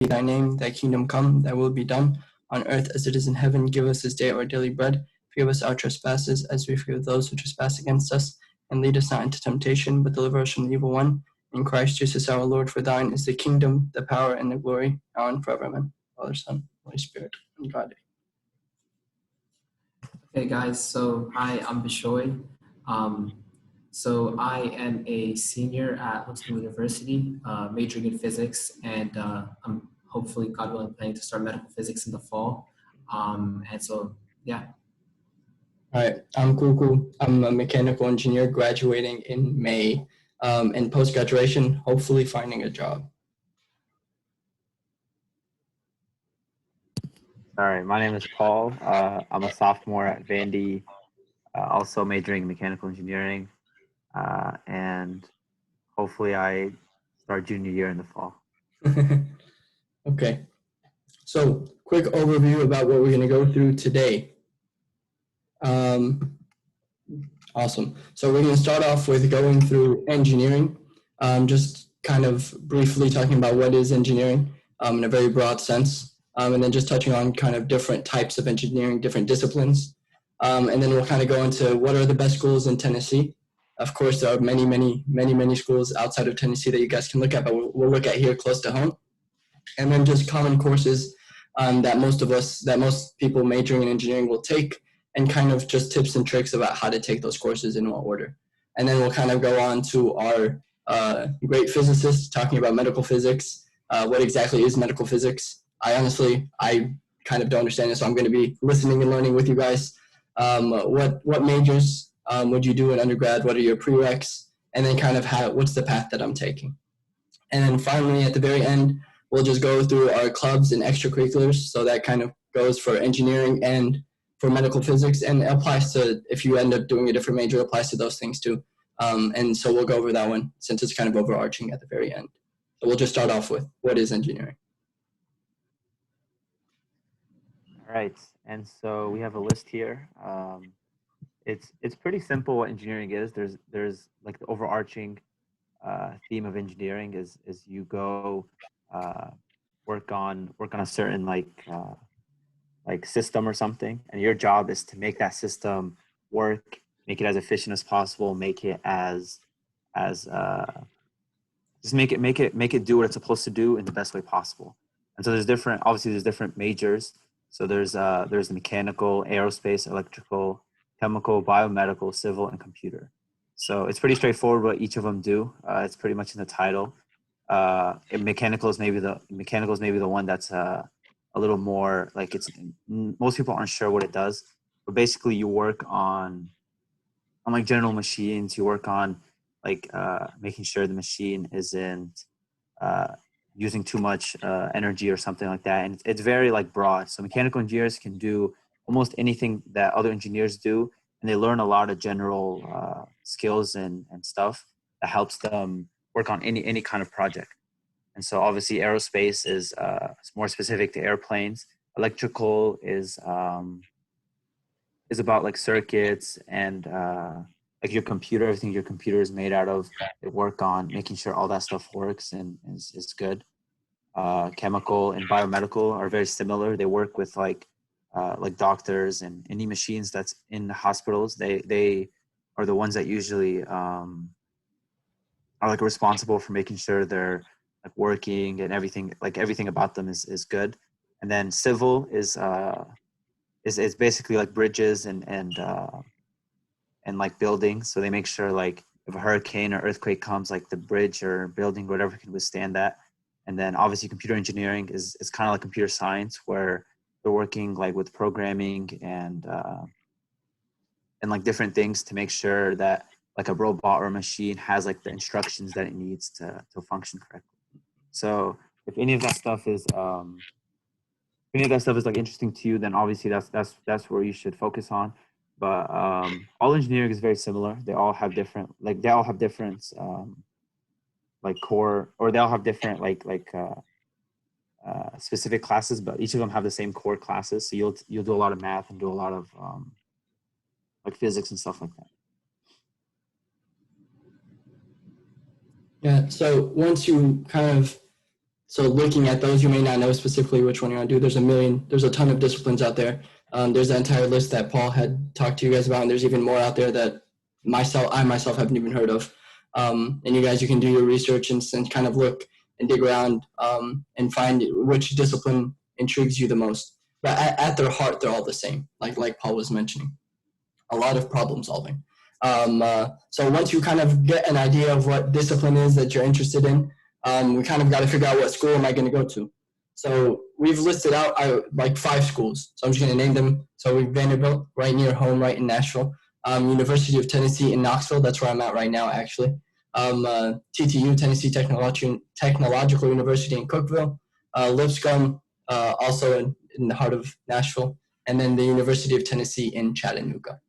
thy name, thy kingdom come, thy will be done, on earth as it is in heaven. Give us this day our daily bread. Forgive us our trespasses, as we forgive those who trespass against us. And lead us not into temptation, but deliver us from the evil one. In Christ Jesus our Lord, for thine is the kingdom, the power, and the glory, now and forever. Amen. Father, Son, Holy Spirit, and God. Okay, guys, so hi, I'm Bishoy. So I am a senior at Lipscomb University, majoring in physics, and I'm hopefully, God willing, planning to start medical physics in the fall. And so, yeah. All right, I'm Kuku. I'm a mechanical engineer graduating in May, and post-graduation, hopefully finding a job. All right, my name is Paul. I'm a sophomore at Vandy, also majoring in mechanical engineering, and hopefully I start junior year in the fall. Okay, so quick overview about what we're going to go through today. Awesome. So we're going to start off with going through engineering, just kind of briefly talking about what is engineering in a very broad sense, and then just touching on kind of different types of engineering, different disciplines. And then we'll kind of go into what are the best schools in Tennessee. Of course, there are many schools outside of Tennessee that you guys can look at, but we'll look at here close to home. And then just common courses that most people majoring in engineering will take, and kind of just tips and tricks about how to take those courses in what order. And then we'll kind of go on to our great physicist talking about medical physics. What exactly is medical physics? I kind of don't understand it, so I'm going to be listening and learning with you guys. What majors would you do in undergrad? What are your prereqs? And then kind of what's the path that I'm taking? And then finally, at the very end, we'll just go through our clubs and extracurriculars. So that kind of goes for engineering and for medical physics, and it applies to, if you end up doing a different major, it applies to those things too. And so we'll go over that one since it's kind of overarching at the very end. So we'll just start off with what is engineering. All right, and so we have a list here. It's pretty simple what engineering is. There's like the overarching theme of engineering is you go work on a certain like system or something, and your job is to make that system work, make it as efficient as possible, make it as just make it do what it's supposed to do in the best way possible. And so there's different majors. So there's the mechanical, aerospace, electrical, chemical, biomedical, civil, and computer. So it's pretty straightforward what each of them do. It's pretty much in the title. Mechanical is maybe the one that's a little more like most people aren't sure what it does, but basically you work on like general machines. You work on like making sure the machine isn't using too much energy or something like that. And it's very like broad. So mechanical engineers can do almost anything that other engineers do, and they learn a lot of general skills and stuff that helps them work on any kind of project. And so obviously aerospace is more specific to airplanes. Electrical is about like circuits and like your computer, everything your computer is made out of. They work on making sure all that stuff works and is good. Chemical and biomedical are very similar. They work with like doctors and any machines that's in the hospitals. They are the ones that usually are like responsible for making sure they're like working and everything about them is good. And then civil is basically like bridges and like buildings. So they make sure like if a hurricane or earthquake comes, like the bridge or building, whatever, can withstand that. And then obviously computer engineering is kind of like computer science, where they're working like with programming and like different things to make sure that like a robot or a machine has like the instructions that it needs to function correctly. So if any of that stuff is like interesting to you, then obviously that's where you should focus on. But all engineering is very similar. They all have different like core, or they all have different specific classes, but each of them have the same core classes. So you'll do a lot of math and do a lot of like physics and stuff like that. Yeah. So once you kind of So looking at those, you may not know specifically which one you want to do. There's a ton of disciplines out there. There's the entire list that Paul had talked to you guys about, and there's even more out there that I myself haven't even heard of. And you can do your research and kind of look and dig around and find which discipline intrigues you the most. But at their heart, they're all the same, like Paul was mentioning. A lot of problem solving. So once you kind of get an idea of what discipline is that you're interested in, we kind of got to figure out what school am I going to go to. So we've listed out like 5 schools. So I'm just going to name them. So we've Vanderbilt, right near home, right in Nashville. University of Tennessee in Knoxville. That's where I'm at right now, actually. TTU, Tennessee Technological University in Cookeville. Lipscomb, also in the heart of Nashville. And then the University of Tennessee in Chattanooga.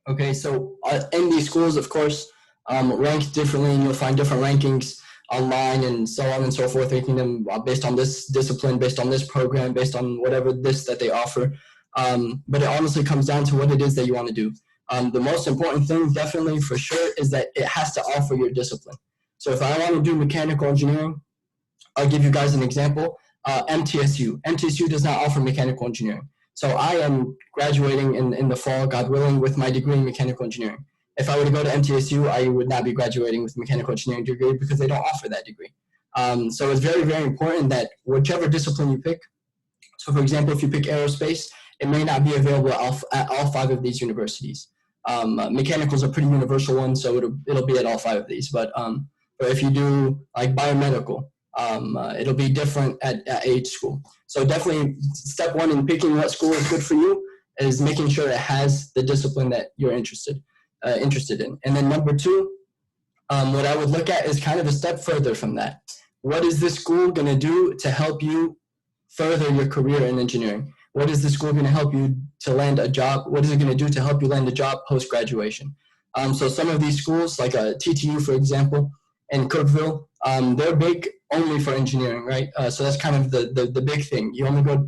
Okay, so in these schools, of course, ranked differently, and you'll find different rankings online and so on and so forth, ranking them based on this discipline, based on this program, based on whatever that they offer. But it honestly comes down to what it is that you want to do. The most important thing, definitely for sure, is that it has to offer your discipline. So if I want to do mechanical engineering, I'll give you guys an example. MTSU. MTSU does not offer mechanical engineering. So I am graduating in the fall, God willing, with my degree in mechanical engineering. If I were to go to MTSU, I would not be graduating with a mechanical engineering degree because they don't offer that degree. So it's very, very important that whichever discipline you pick, so for example, if you pick aerospace, it may not be available at all 5 of these universities. Mechanicals are pretty universal ones, so it'll be at all 5 of these. But if you do like biomedical, it'll be different at each school. So definitely step 1 in picking what school is good for you is making sure it has the discipline that you're interested in. And then number 2, what I would look at is kind of a step further from that. What is this school going to do to help you further your career in engineering? What is the school going to help you to land a job? What is it going to do to help you land a job post-graduation? So some of these schools, like TTU, for example, and Cookeville, they're big only for engineering, right? So that's kind of the big thing.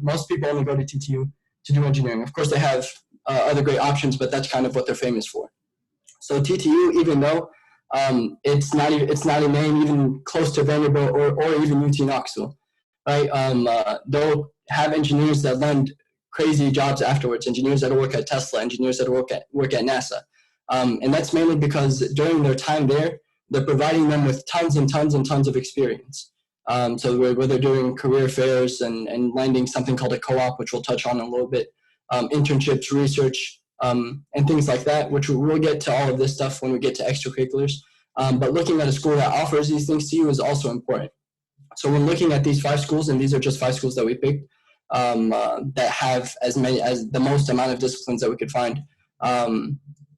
Most people only go to TTU to do engineering. Of course, they have other great options, but that's kind of what they're famous for. So TTU, even though it's not a name even close to Vanderbilt or even UT Knoxville, right? They'll have engineers that land crazy jobs afterwards. Engineers that work at Tesla, engineers that work at NASA, and that's mainly because during their time there, they're providing them with tons and tons and tons of experience. So where they're doing career fairs and landing something called a co-op, which we'll touch on in a little bit, internships, research, and things like that, which we'll get to all of this stuff when we get to extracurriculars. But looking at a school that offers these things to you is also important. So when looking at these 5 schools, and these are just 5 schools that we picked, that have as the most amount of disciplines that we could find,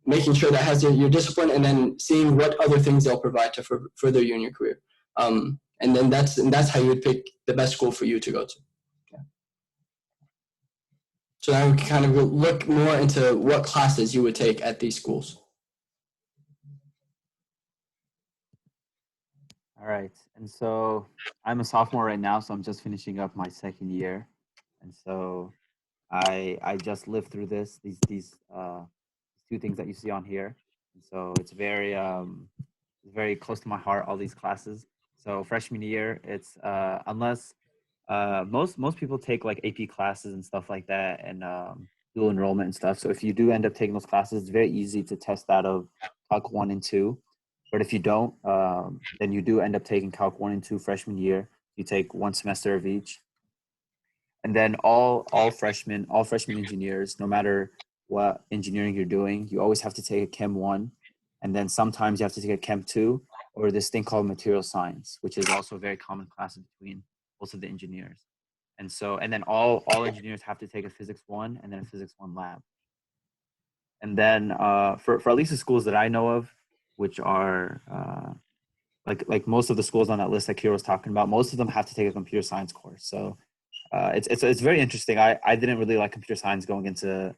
making sure that has your discipline, and then seeing what other things they'll provide to further you in your career. And then that's how you would pick the best school for you to go to. Yeah. So now we can kind of look more into what classes you would take at these schools. All right. And so I'm a sophomore right now, so I'm just finishing up my 2nd year. And so I just lived through these 2 things that you see on here. And so it's very close to my heart, all these classes. So freshman year, it's unless most people take like AP classes and stuff like that, and dual enrollment and stuff. So if you do end up taking those classes, it's very easy to test out of Calc 1 and 2. But if you don't, then you do end up taking Calc 1 and 2 freshman year. You take 1 semester of each. And then all freshmen engineers, no matter what engineering you're doing, you always have to take a Chem 1. And then sometimes you have to take a Chem 2 or this thing called material science, which is also a very common class between most of the engineers. And then all engineers have to take a physics 1 and then a physics 1 lab. And then for at least the schools that I know of, which are like most of the schools on that list that Kira was talking about, most of them have to take a computer science course. So it's very interesting. I didn't really like computer science going into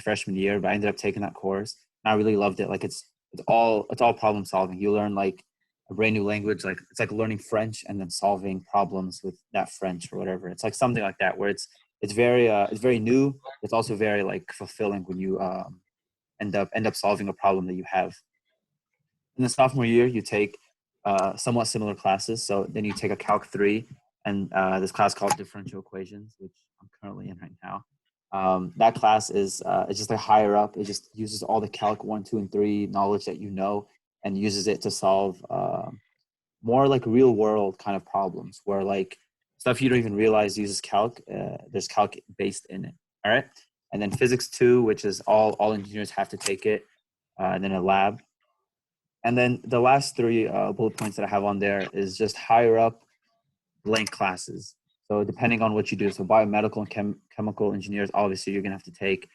freshman year, but I ended up taking that course and I really loved it. Like it's all problem solving. You learn like a brand new language, like it's like learning French and then solving problems with that French or whatever. It's like something like that where it's very new. It's also very like fulfilling when you end up solving a problem that you have. In the sophomore year, you take somewhat similar classes. So then you take a Calc 3 and this class called differential equations, which I'm currently in right now. That class is it's just like higher up. It just uses all the calc 1, 2, and 3 knowledge that you know, and uses it to solve more like real world kind of problems where like stuff you don't even realize uses calc. There's calc based in it. All right. And then physics 2, which is all engineers have to take it, and then a lab. And then the last 3 bullet points that I have on there is just higher up blank classes. So depending on what you do, so biomedical and chemical engineers, obviously you're gonna have to take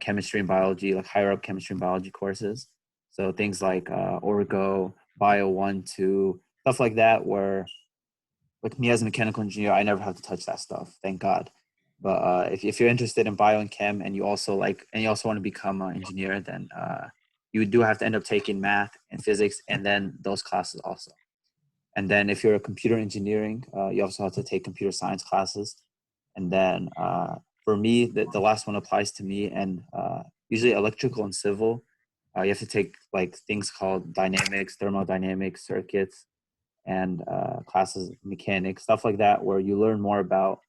chemistry and biology, like higher up chemistry and biology courses. So things like Orgo, Bio 1, 2, stuff like that, where with me as a mechanical engineer, I never have to touch that stuff, thank God. But if you're interested in bio and chem and you also want to become an engineer, then you do have to end up taking math and physics and then those classes also. And then if you're a computer engineering, you also have to take computer science classes. And then for me, the last one applies to me, and usually electrical and civil, you have to take like things called dynamics, thermodynamics, circuits, and classes, mechanics, stuff like that, where you learn more about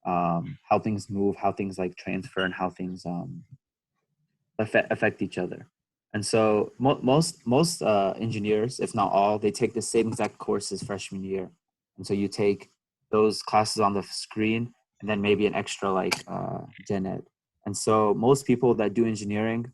how things move, how things like transfer, and how things affect each other. And so most engineers, if not all, they take the same exact courses freshman year. And so you take those classes on the screen and then maybe an extra like gen ed. And so most people that do engineering,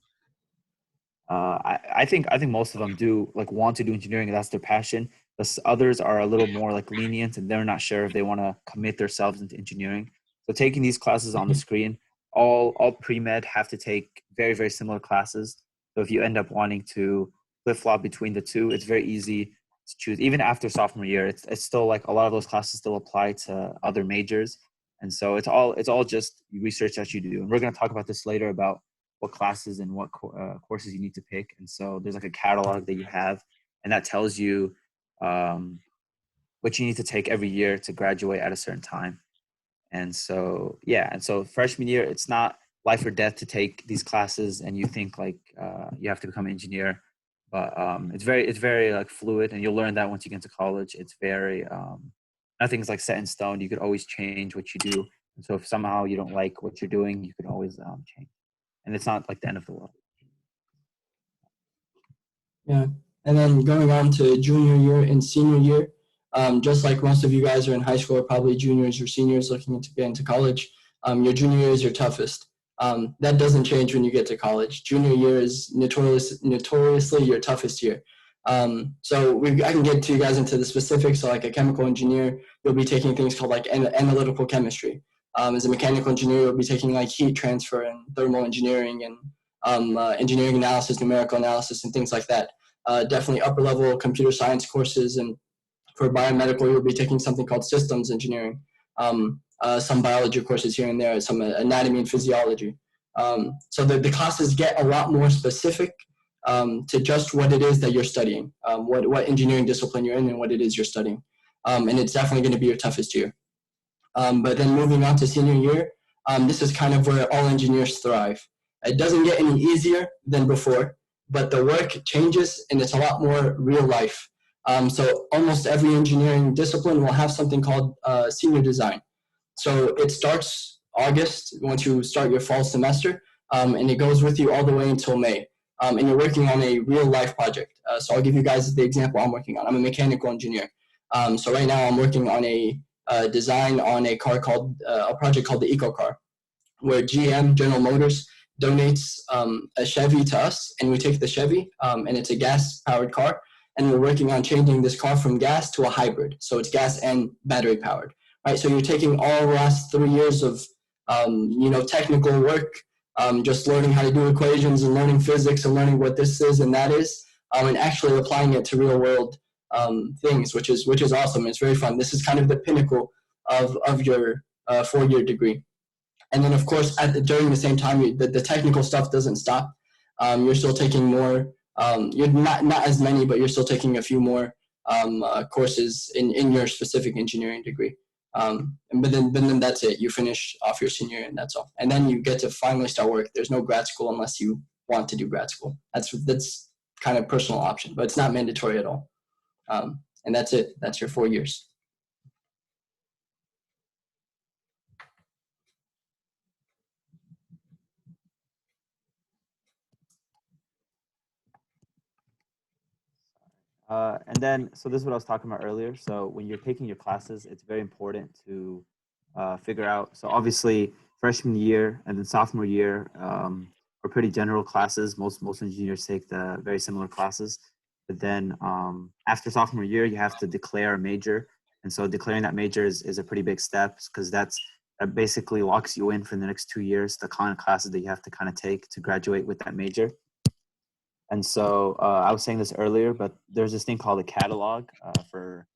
I think most of them do like want to do engineering. That's their passion. The others are a little more like lenient and they're not sure if they want to commit themselves into engineering. So taking these classes on the screen, all pre-med have to take very, very similar classes. So if you end up wanting to flip-flop between the two, it's very easy to choose. Even after sophomore year, it's still like a lot of those classes still apply to other majors. And so it's all just research that you do. And we're going to talk about this later about what classes and what courses you need to pick. And so there's like a catalog that you have, and that tells you what you need to take every year to graduate at a certain time. And so, yeah. And so freshman year, it's not life or death to take these classes and you think like you have to become an engineer, but it's very like fluid, and you'll learn that once you get into college. It's very, nothing's like set in stone. You could always change what you do. And so if somehow you don't like what you're doing, you could always change. And it's not like the end of the world. Yeah. And then going on to junior year and senior year, just like most of you guys are in high school, or probably juniors or seniors looking to get into college, your junior year is your toughest. That doesn't change when you get to college. Junior year is notoriously your toughest year. So I can get to you guys into the specifics. So like a chemical engineer, you'll be taking things called like analytical chemistry. As a mechanical engineer, you'll be taking like heat transfer and thermal engineering and engineering analysis, numerical analysis, and things like that. Definitely upper level computer science courses, and for biomedical, you'll be taking something called systems engineering, some biology courses here and there, some anatomy and physiology. So the classes get a lot more specific to just what it is that you're studying, what engineering discipline you're in and what it is you're studying. And it's definitely going to be your toughest year. But then moving on to senior year, this is kind of where all engineers thrive. It doesn't get any easier than before, but the work changes and it's a lot more real life. So almost every engineering discipline will have something called senior design. So it starts August once you start your fall semester, and it goes with you all the way until May. And you're working on a real life project. So I'll give you guys the example I'm working on. I'm a mechanical engineer. So right now I'm working on a design on a car called a project called the Eco Car, where GM, General Motors, donates a Chevy to us, and we take the Chevy, and it's a gas-powered car, and we're working on changing this car from gas to a hybrid, so it's gas and battery-powered, right? So you're taking all the last 3 years of, technical work, just learning how to do equations and learning physics and learning what this is and that is, and actually applying it to real-world things, which is awesome. It's very fun. This is kind of the pinnacle of your 4-year degree. And then, of course, during the same time, the technical stuff doesn't stop. You're still taking more. You're not as many, but you're still taking a few more courses in your specific engineering degree. But then that's it. You finish off your senior year, and that's all. And then you get to finally start work. There's no grad school unless you want to do grad school. That's kind of personal option, but it's not mandatory at all. And that's it. That's your 4 years. And then, so this is what I was talking about earlier. So when you're taking your classes, it's very important to figure out. So obviously, freshman year and then sophomore year are pretty general classes. Most engineers take the very similar classes. But then after sophomore year, you have to declare a major. And so declaring that major is a pretty big step because that basically locks you in for the next 2 years, the kind of classes that you have to kind of take to graduate with that major. And so I was saying this earlier, but there's this thing called a catalog for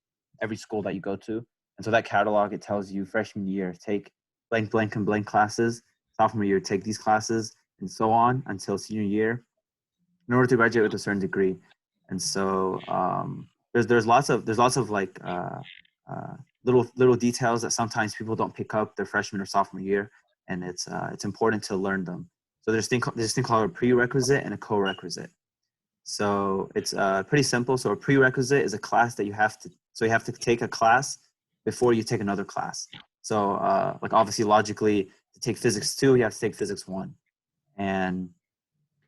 every school that you go to. And so that catalog, it tells you freshman year, take blank, blank, and blank classes. Sophomore year, take these classes, and so on until senior year in order to graduate with a certain degree. And so there's lots of like little details that sometimes people don't pick up their freshman or sophomore year, and it's important to learn them. So there's this thing called a prerequisite and a co-requisite. So it's pretty simple. So a prerequisite is a class that you have to take a class before you take another class. So like obviously logically to take physics 2, you have to take physics 1. And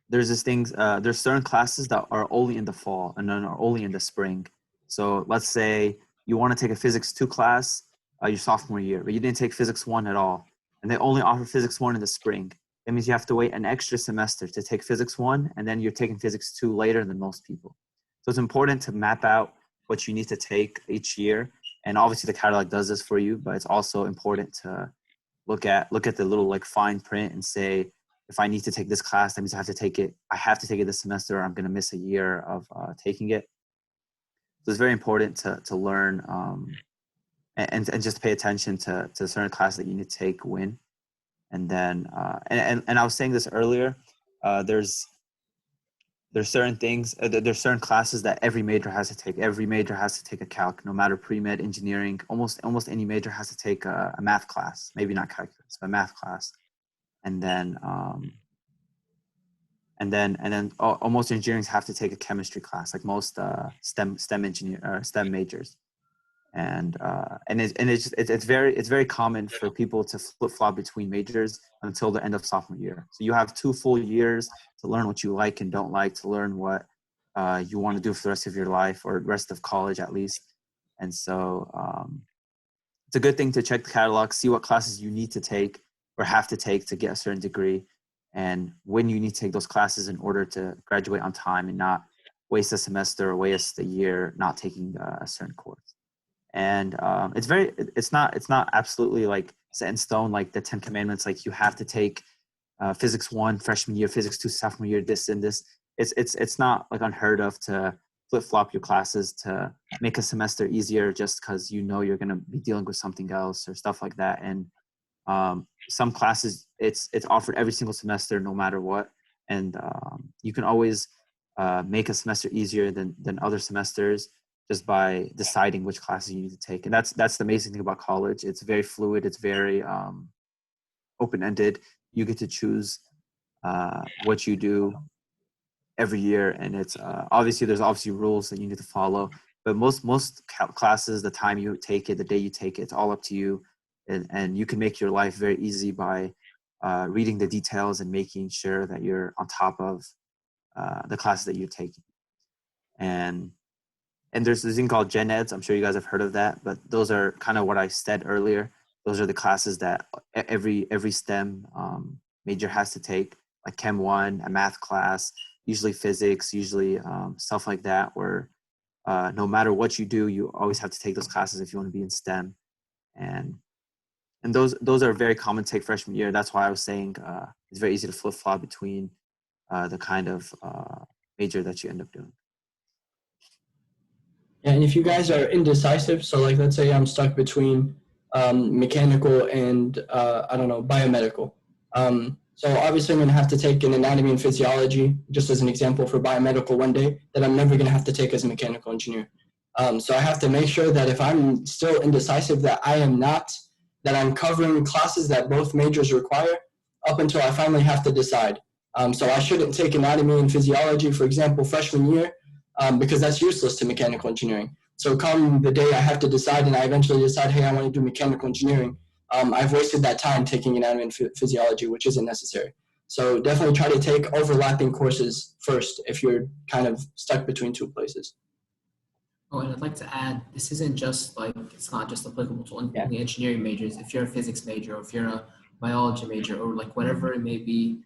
there's there's certain classes that are only in the fall and then are only in the spring. So let's say you want to take a physics 2 class your sophomore year, but you didn't take physics 1 at all. And they only offer physics 1 in the spring. That means you have to wait an extra semester to take physics 1, and then you're taking physics 2 later than most people. So it's important to map out what you need to take each year. And obviously the catalog does this for you, but it's also important to look at the little like fine print and say, if I need to take this class, that means I have to take it this semester, or I'm going to miss a year of taking it. So it's very important to learn and just pay attention to certain classes that you need to take when. And then, and I was saying this earlier, there's certain things, there's certain classes that every major has to take. Every major has to take a calc, no matter pre-med, engineering, almost any major has to take a math class, maybe not calculus, but a math class. And then almost engineers have to take a chemistry class, like most STEM majors. And it's very common for people to flip-flop between majors until the end of sophomore year. So you have 2 full years to learn what you like and don't like, to learn what you want to do for the rest of your life or the rest of college at least. And so it's a good thing to check the catalog, see what classes you need to take or have to take to get a certain degree, and when you need to take those classes in order to graduate on time and not waste a semester or waste a year not taking a certain course. And it's not absolutely like set in stone like the 10 commandments, like you have to take physics 1 freshman year, physics 2 sophomore year, this and this. It's not like unheard of to flip-flop your classes to make a semester easier just because you know you're going to be dealing with something else or stuff like that. And some classes it's offered every single semester no matter what, and you can always make a semester easier than other semesters just by deciding which classes you need to take. And that's the amazing thing about college. It's very fluid. It's very open-ended. You get to choose what you do every year. And it's there's obviously rules that you need to follow. But most classes, the time you take it, the day you take it, it's all up to you. And you can make your life very easy by reading the details and making sure that you're on top of the classes that you're taking. And there's this thing called Gen Eds. I'm sure you guys have heard of that, but those are kind of what I said earlier. Those are the classes that every STEM major has to take, like Chem 1, a math class, usually physics, usually stuff like that, where no matter what you do, you always have to take those classes if you want to be in STEM. And those are very common to take freshman year. That's why I was saying it's very easy to flip-flop between the kind of major that you end up doing. And if you guys are indecisive, so like let's say I'm stuck between mechanical and biomedical. So obviously I'm going to have to take an anatomy and physiology, just as an example, for biomedical one day, that I'm never going to have to take as a mechanical engineer. So I have to make sure that if I'm still indecisive, that I'm covering classes that both majors require up until I finally have to decide. So I shouldn't take anatomy and physiology, for example, freshman year, because that's useless to mechanical engineering. So come the day I have to decide and I eventually decide, hey, I want to do mechanical engineering, I've wasted that time taking anatomy and physiology, which isn't necessary. So definitely try to take overlapping courses first if you're kind of stuck between 2 places. Oh, and I'd like to add, this isn't just like, it's not just applicable to only engineering majors. If you're a physics major, or if you're a biology major, or like whatever it may be,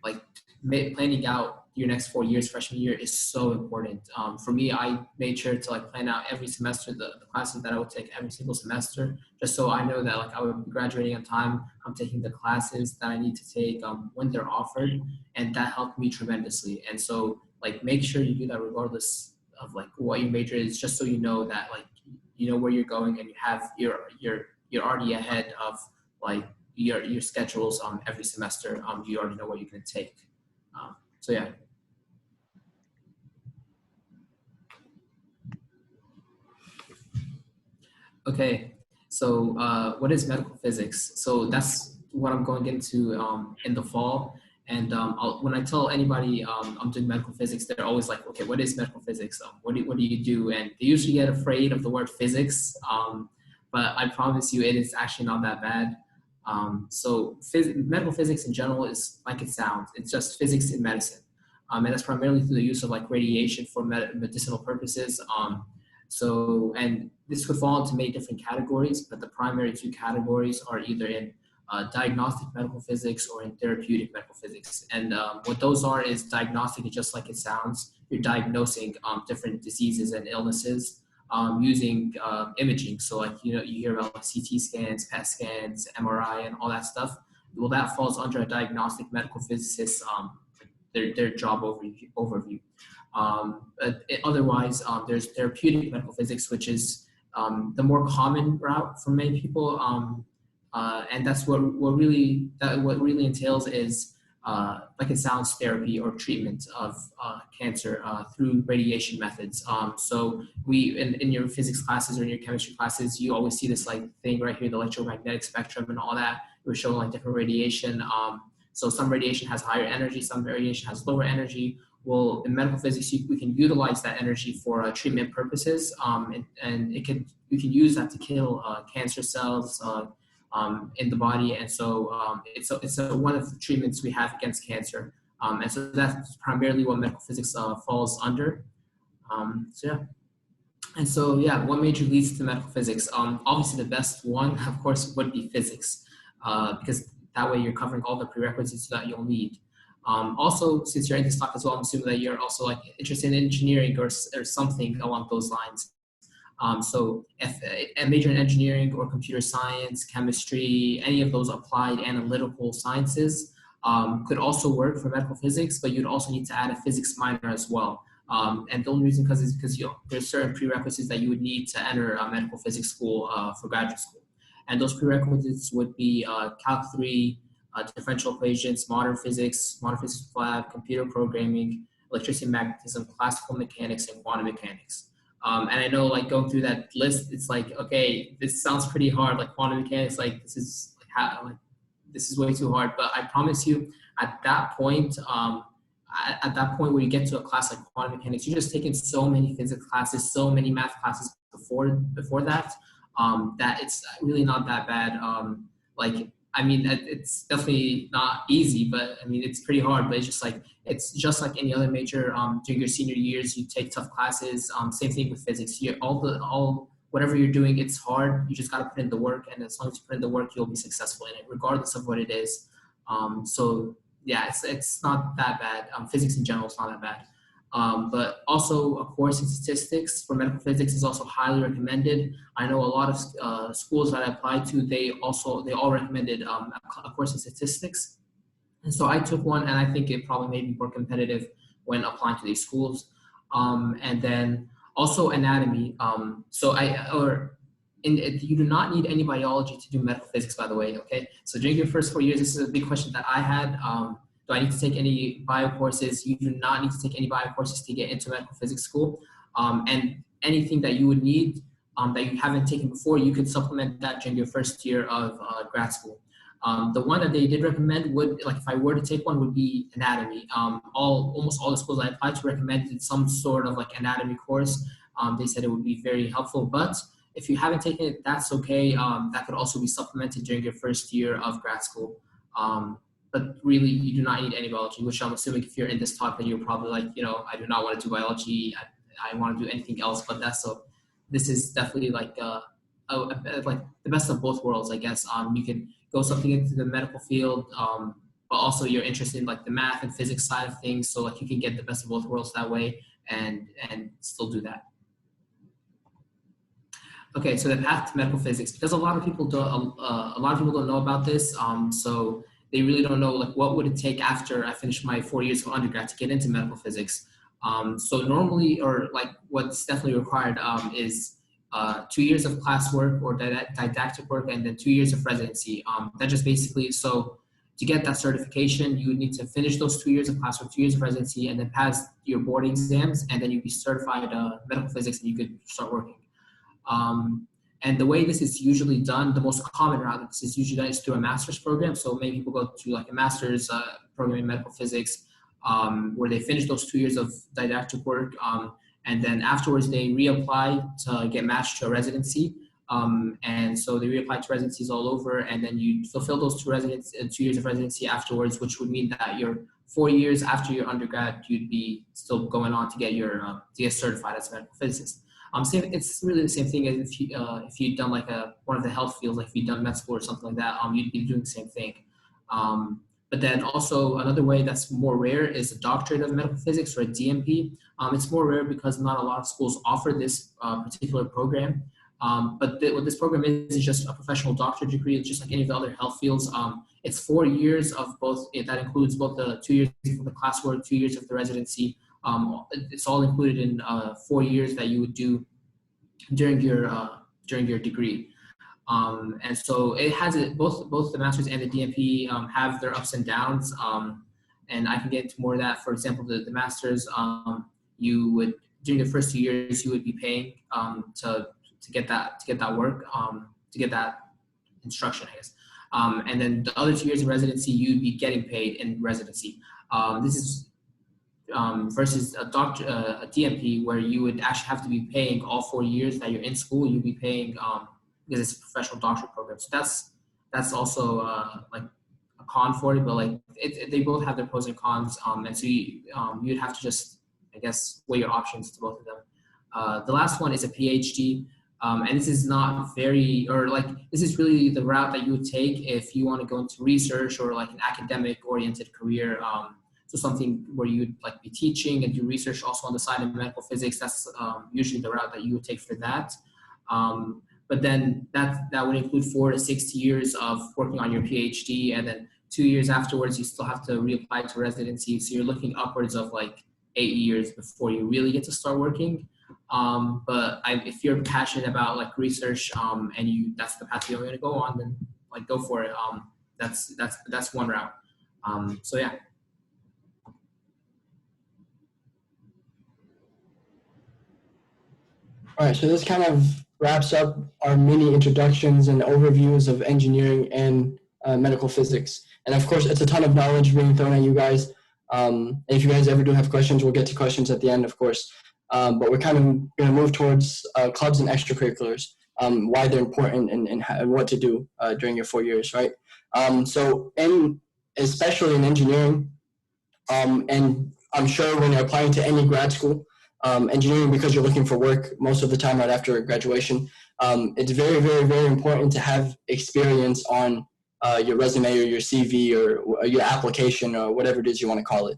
like planning out your next 4 years, freshman year, is so important. For me, I made sure to like plan out every semester the classes that I would take every single semester, just so I know that like I would be graduating on time. I'm taking the classes that I need to take when they're offered, and that helped me tremendously. And so like make sure you do that regardless of like what your major is, just so you know that like you know where you're going, and you have you're already ahead of like your schedules every semester. You already know what you're going to take. So yeah. Okay, so what is medical physics? So that's what I'm going into in the fall. And when I tell anybody I'm doing medical physics, they're always like, okay, what is medical physics? What do you do? And they usually get afraid of the word physics, but I promise you it is actually not that bad. So medical physics in general is like it sounds. It's just physics in medicine. And that's primarily through the use of like radiation for medicinal purposes. And this could fall into many different categories, but the primary two categories are either in diagnostic medical physics or in therapeutic medical physics. And what those are is diagnostic is just like it sounds. You're diagnosing different diseases and illnesses using imaging. So like, you know, you hear about like CT scans, PET scans, MRI, and all that stuff. Well, that falls under a diagnostic medical physicist, their job overview. Otherwise, there's therapeutic medical physics, which is the more common route for many people, and that's what really entails is like it sounds, therapy or treatment of cancer through radiation methods. So we in your physics classes or in your chemistry classes, you always see this like thing right here, the electromagnetic spectrum and all that. We're showing like different radiation. So some radiation has higher energy, some radiation has lower energy. Well, in medical physics, we can utilize that energy for treatment purposes, and we can use that to kill cancer cells in the body. And so it's one of the treatments we have against cancer. And so that's primarily what medical physics falls under. So yeah. And so yeah, what major leads to medical physics? Obviously, the best one, of course, would be physics, because that way you're covering all the prerequisites that you'll need. Also, since you're in this talk as well, I'm assuming that you're also like interested in engineering or something along those lines. So if a major in engineering or computer science, chemistry, any of those applied analytical sciences could also work for medical physics, but you'd also need to add a physics minor as well. And the only reason is because there's certain prerequisites that you would need to enter a medical physics school for graduate school. And those prerequisites would be Calc 3, differential equations, modern physics lab, computer programming, electricity and magnetism, classical mechanics, and quantum mechanics. And I know like going through that list, it's like, okay, this sounds pretty hard. Like quantum mechanics, like this is this is way too hard. But I promise you, at that point where you get to a class like quantum mechanics, you're just taking so many physics classes, so many math classes before that, that it's really not that bad. I mean, it's definitely not easy, but I mean, it's pretty hard, but it's just like any other major. During your senior years, you take tough classes. Same thing with physics. Whatever you're doing, it's hard. You just got to put in the work. And as long as you put in the work, you'll be successful in it, regardless of what it is. So yeah, it's not that bad. Physics in general is not that bad. But also a course in statistics for medical physics is also highly recommended. I know a lot of schools that I applied to, they all recommended a course in statistics. And so I took one, and I think it probably made me more competitive when applying to these schools. And then also anatomy. You do not need any biology to do medical physics, by the way, okay? So during your first 4 years, this is a big question that I had. Do I need to take any bio courses? You do not need to take any bio courses to get into medical physics school. And anything that you would need that you haven't taken before, you could supplement that during your first year of grad school. The one that they did recommend would, like if I were to take one, would be anatomy. Almost all the schools I applied to recommended some sort of like anatomy course. They said it would be very helpful, but if you haven't taken it, that's okay. That could also be supplemented during your first year of grad school. But really, you do not need any biology, which I'm assuming if you're in this talk, then you're probably like, I do not want to do biology I want to do anything else but that. So this is definitely like like the best of both worlds, I guess. You can go something into the medical field, but also you're interested in like the math and physics side of things. So like you can get the best of both worlds that way and still do that. Okay, so the path to medical physics, because a lot of people don't know about this. So they really don't know like what would it take after I finish my 4 years of undergrad to get into medical physics. So normally, or like what's definitely required is 2 years of classwork or didactic work, and then 2 years of residency. That just basically, so to get that certification, you need to finish those 2 years of classwork, 2 years of residency, and then pass your board exams, and then you'd be certified medical physics, and you could start working. And the way this is usually done, the most common route this is usually done is through a master's program. So many people go to like a master's program in medical physics, where they finish those 2 years of didactic work, and then afterwards they reapply to get matched to a residency. And so they reapply to residencies all over, and then you fulfill those 2 years of residency afterwards, which would mean that your 4 years after your undergrad, you'd be still going on to get your to get certified as a medical physicist. It's really the same thing as if you'd done like one of the health fields, like if you'd done med school or something like that, you'd be doing the same thing. But then also another way that's more rare is a doctorate of medical physics, or a DMP. It's more rare because not a lot of schools offer this particular program. But what this program is just a professional doctorate degree. It's just like any of the other health fields. It's 4 years of both. That includes both the 2 years of the classwork, 2 years of the residency. It's all included in 4 years that you would do during your degree. And so it has both the master's and the DMP have their ups and downs. And I can get into more of that. For example, the master's, you would, during the first 2 years, you would be paying to get that work, to get that instruction, I guess. And then the other 2 years of residency, you'd be getting paid in residency. This is versus a DMP, where you would actually have to be paying all 4 years that you're in school. You'd be paying because it's a professional doctorate program. So that's also like a con for it, but like they both have their pros and cons. And so you'd have to just, I guess, weigh your options to both of them. The last one is a PhD. And this is not very, or like, this is really the route that you would take if you want to go into research or like an academic oriented career. So something where you'd like be teaching and do research also on the side of medical physics. That's usually the route that you would take for that. But then that would include 4 to 6 years of working on your PhD, and then 2 years afterwards, you still have to reapply to residency. So you're looking upwards of like 8 years before you really get to start working. But if you're passionate about like research, and that's the path you're going to go on, then like go for it. That's one route. So yeah. All right, so this kind of wraps up our mini introductions and overviews of engineering and medical physics. And of course, it's a ton of knowledge being thrown at you guys. And if you guys ever do have questions, we'll get to questions at the end, of course. But we're kind of going to move towards clubs and extracurriculars, why they're important and what to do during your 4 years, right? So especially in engineering, and I'm sure when you're applying to any grad school, engineering, because you're looking for work most of the time right after graduation, it's very, very, very important to have experience on your resume or your CV or your application or whatever it is you want to call it.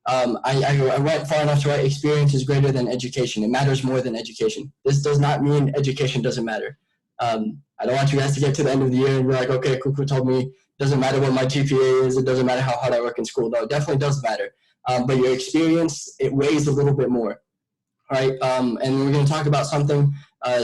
I went far enough to write experience is greater than education. It matters more than education. This does not mean education doesn't matter. I don't want you guys to get to the end of the year and be like, okay, Kuku told me it doesn't matter what my GPA is. It doesn't matter how hard I work in school. No, it definitely does matter. But your experience, it weighs a little bit more, right? And we're going to talk about something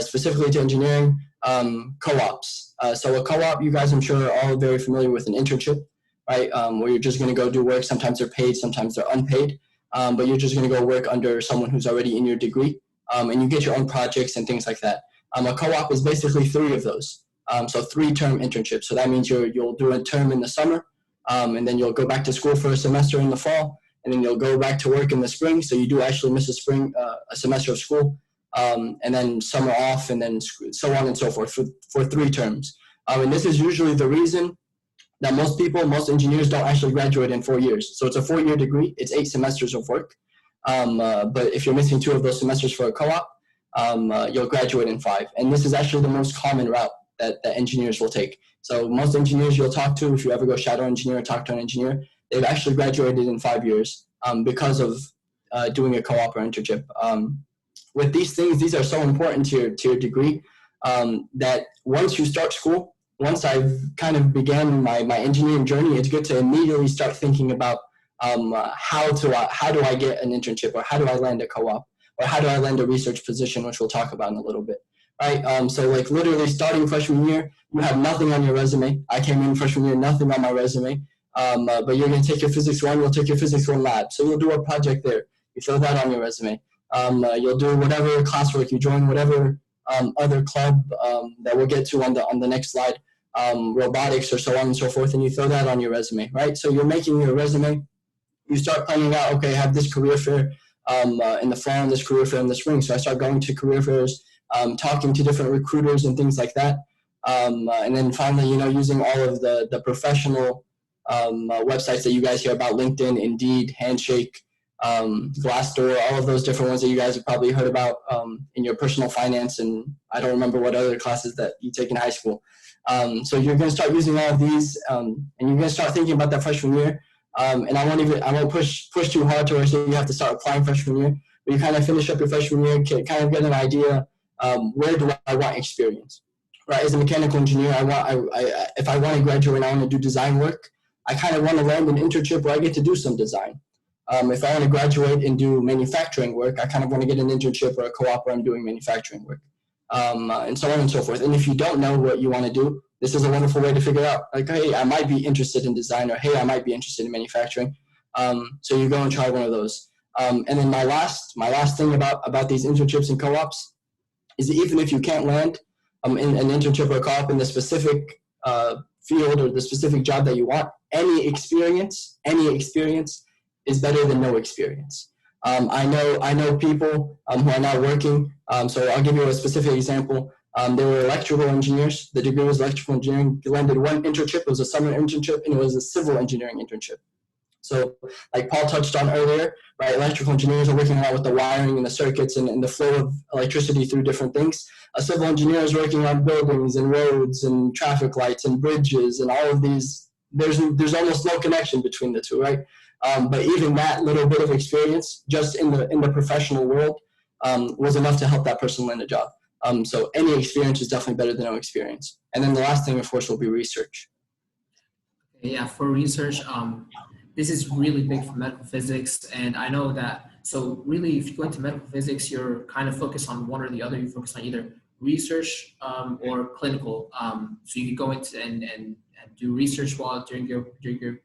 specifically to engineering, co-ops. So a co-op, you guys, I'm sure, are all very familiar with an internship, right? Where you're just going to go do work. Sometimes they're paid, sometimes they're unpaid, but you're just going to go work under someone who's already in your degree, and you get your own projects and things like that. A co-op is basically 3 of those. So 3-term internships. So that means you'll do a term in the summer, and then you'll go back to school for a semester in the fall, and then you'll go back to work in the spring. So you do actually miss a semester of school, and then summer off, and then so on and so forth for 3 terms. And this is usually the reason that most engineers don't actually graduate in 4 years. So it's a 4-year degree. It's 8 semesters of work. But if you're missing 2 of those semesters for a co-op, you'll graduate in 5. And this is actually the most common route that engineers will take. So most engineers you'll talk to, if you ever go shadow engineer or talk to an engineer, they've actually graduated in 5 years because of doing a co-op or internship. With these things, these are so important to your degree that once you start school, once I've kind of began my engineering journey, it's good to immediately start thinking about how do I get an internship, or how do I land a co-op, or how do I land a research position, which we'll talk about in a little bit. Right? So like literally starting freshman year, you have nothing on your resume. I came in freshman year, nothing on my resume. But you're going to take your physics 1, you'll take your physics 1 lab. So you'll do a project there. You throw that on your resume. You'll do whatever classwork, you join whatever other club that we'll get to on the next slide, robotics or so on and so forth, and you throw that on your resume, right? So you're making your resume. You start planning out, okay, I have this career fair in the fall and this career fair in the spring. So I start going to career fairs, talking to different recruiters and things like that. And then finally, using all of the professional websites that you guys hear about, LinkedIn, Indeed, Handshake, Glassdoor, all of those different ones that you guys have probably heard about in your personal finance, and I don't remember what other classes that you take in high school. So you're going to start using all of these, and you're going to start thinking about that freshman year. And I won't push too hard to where you have to start applying freshman year, but you kind of finish up your freshman year, kind of get an idea, where do I want experience, right? As a mechanical engineer, if I want to graduate and I want to do design work, I kind of want to land an internship where I get to do some design. If I want to graduate and do manufacturing work, I kind of want to get an internship or a co-op where I'm doing manufacturing work, and so on and so forth. And if you don't know what you want to do, this is a wonderful way to figure out, like, hey, I might be interested in design, or hey, I might be interested in manufacturing. So you go and try one of those. And then my last thing about these internships and co-ops is that even if you can't land in an internship or a co-op in the specific field or the specific job that you want, any experience is better than no experience. I know people who are not working. So I'll give you a specific example. They were electrical engineers. The degree was electrical engineering. They landed one internship. It was a summer internship, and it was a civil engineering internship. So like Paul touched on earlier, right, electrical engineers are working a lot with the wiring and the circuits and the flow of electricity through different things. A civil engineer is working on buildings and roads and traffic lights and bridges and all of these. There's almost no connection between the two, right? But even that little bit of experience just in the professional world was enough to help that person land a job. So any experience is definitely better than no experience. And then the last thing, of course, will be research. Yeah, for research, this is really big for medical physics. And I know that, so really, if you go into medical physics, you're kind of focused on one or the other. You focus on either research or clinical. So you could go into and do research while during your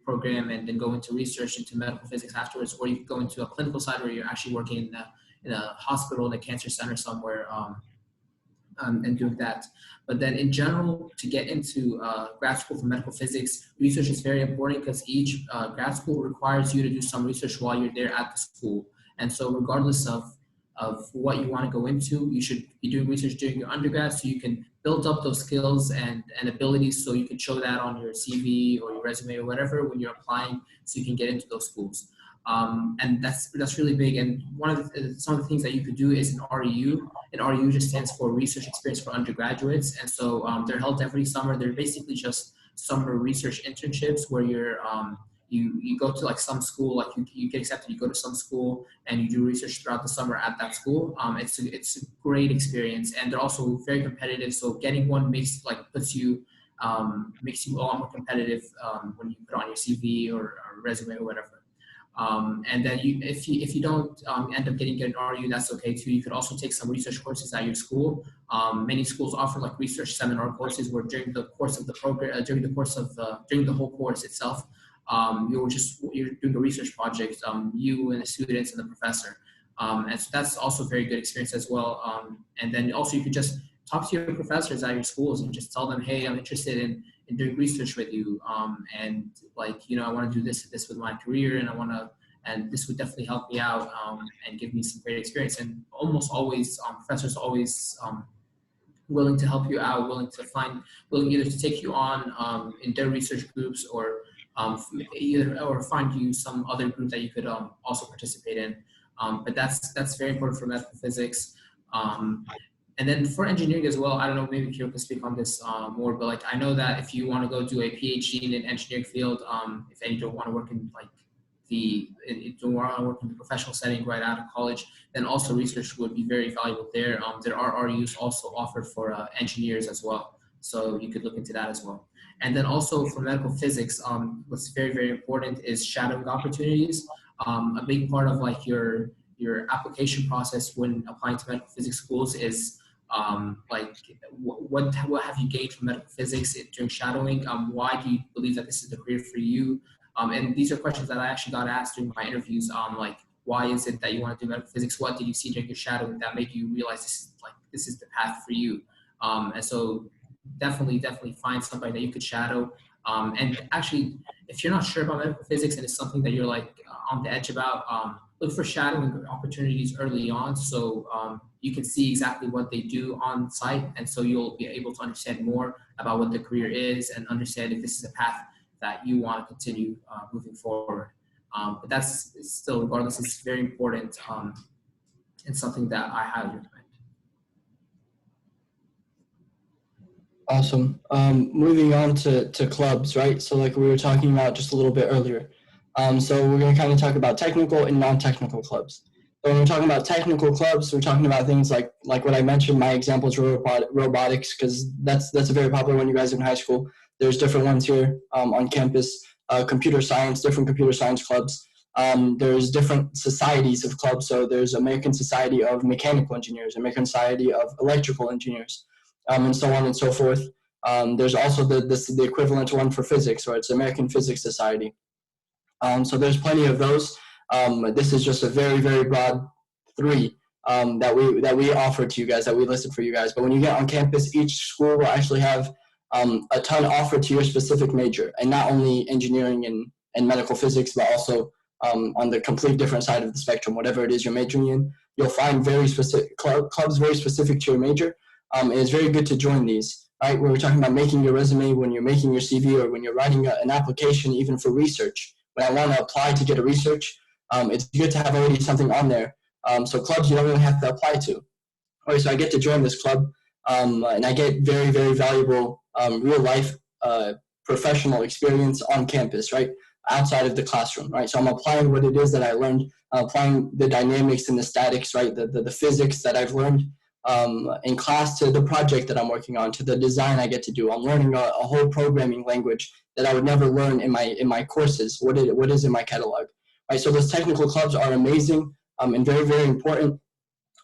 program, and then go into research into medical physics afterwards, or you could go into a clinical side where you're actually working in a hospital, in a cancer center somewhere, and doing that. But then in general, to get into grad school for medical physics, research is very important because each grad school requires you to do some research while you're there at the school. And so regardless of what you want to go into, you should be doing research during your undergrad so you can build up those skills and abilities, so you can show that on your CV or your resume or whatever when you're applying, so you can get into those schools. And that's really big. And some of the things that you could do is an REU. And REU just stands for Research Experience for Undergraduates. And so they're held every summer. They're basically just summer research internships where you're you go to like some school, like you get accepted, you go to some school and you do research throughout the summer at that school. It's a great experience, and they're also very competitive. So getting one puts you a lot more competitive when you put on your CV or resume or whatever. And then if you don't end up getting an RU, that's okay too. You could also take some research courses at your school. Many schools offer like research seminar courses where during the course of the program, during the whole course itself, you're doing a research project, you and the students and the professor. And so that's also a very good experience as well. And then also you could just talk to your professors at your schools and just tell them, hey, I'm interested in doing research with you. And like, I want to do this with my career, and this would definitely help me out and give me some great experience. And almost always, professors are always willing to help you out, willing either to take you on in their research groups or find you some other group that you could also participate in. But that's very important for medical physics. And then for engineering as well, I don't know, maybe Kiro can speak on this more, but like I know that if you want to go do a PhD in an engineering field, if you don't want to work in like don't want to work in the professional setting right out of college, then also research would be very valuable there. There are RUs also offered for engineers as well, so you could look into that as well. And then also for medical physics, what's very, very important is shadowing opportunities. A big part of like your application process when applying to medical physics schools is like what have you gained from medical physics during shadowing? Why do you believe that this is the career for you? And these are questions that I actually got asked during my interviews. Like, why is it that you want to do medical physics? What did you see during your shadowing that made you realize this is the path for you? And so definitely find somebody that you could shadow. And actually, if you're not sure about medical physics and it's something that you're like on the edge about, look for shadowing opportunities early on, so you can see exactly what they do on site, and so you'll be able to understand more about what the career is and understand if this is a path that you want to continue moving forward. But that's still, regardless, it's very important and something that I highly recommend. Awesome. Moving on to clubs, right? So like we were talking about just a little bit earlier. So we're going to kind of talk about technical and non-technical clubs. So when we're talking about technical clubs, we're talking about things like what I mentioned, my examples were robotics, because that's a very popular one you guys in high school. There's different ones here on campus, computer science, different computer science clubs. There's different societies of clubs. So there's American Society of Mechanical Engineers, American Society of Electrical Engineers, and so on and so forth. There's also the equivalent one for physics, or it's American Physics Society. So there's plenty of those. This is just a very, very broad three that we offer to you guys, that we listed for you guys. But when you get on campus, each school will actually have a ton offered to your specific major, and not only engineering and medical physics, but also on the complete different side of the spectrum, whatever it is you're majoring in, you'll find very specific clubs very specific to your major. And it's very good to join these, right? When we're talking about making your resume, when you're making your CV, or when you're writing an application, even for research. When I want to apply to get a research, it's good to have already something on there. So clubs you don't really have to apply to. All right, so I get to join this club, and I get very, very valuable real life professional experience on campus, right? Outside of the classroom, right? So I'm applying what it is that I learned, applying the dynamics and the statics, right? The physics that I've learned in class to the project that I'm working on, to the design I get to do. I'm learning a whole programming language that I would never learn in my courses. What is in my catalog, right? So those technical clubs are amazing and very, very important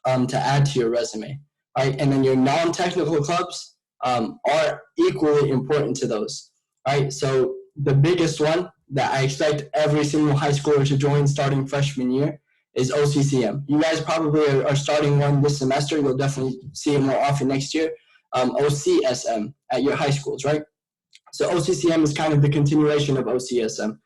to add to your resume, right? And then your non-technical clubs are equally important to those, right? So the biggest one that I expect every single high schooler to join starting freshman year is OCCM. You guys probably are starting one this semester. You'll definitely see it more often next year. OCSM at your high schools, right? So OCCM is kind of the continuation of OCSM.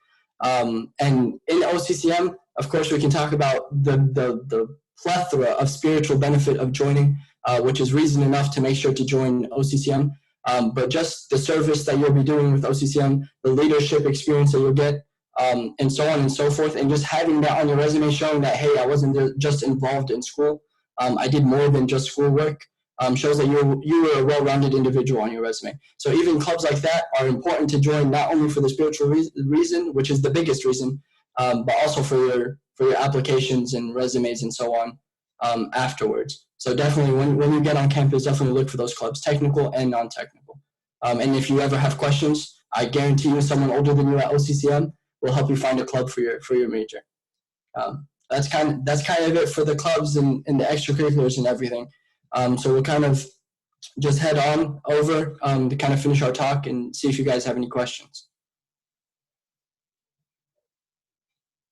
And in OCCM, of course, we can talk about the plethora of spiritual benefit of joining, which is reason enough to make sure to join OCCM. But just the service that you'll be doing with OCCM, the leadership experience that you'll get, and so on and so forth, and just having that on your resume showing that, hey, I wasn't just involved in school, I did more than just schoolwork, shows that you were a well-rounded individual on your resume. So even clubs like that are important to join, not only for the spiritual reason, which is the biggest reason, but also for your applications and resumes and so on afterwards. So definitely when you get on campus, definitely look for those clubs, technical and non-technical. And if you ever have questions, I guarantee you someone older than you at OCCM will help you find a club for your major. That's kind of it for the clubs and the extracurriculars and everything. So we'll kind of just head on over to kind of finish our talk and see if you guys have any questions.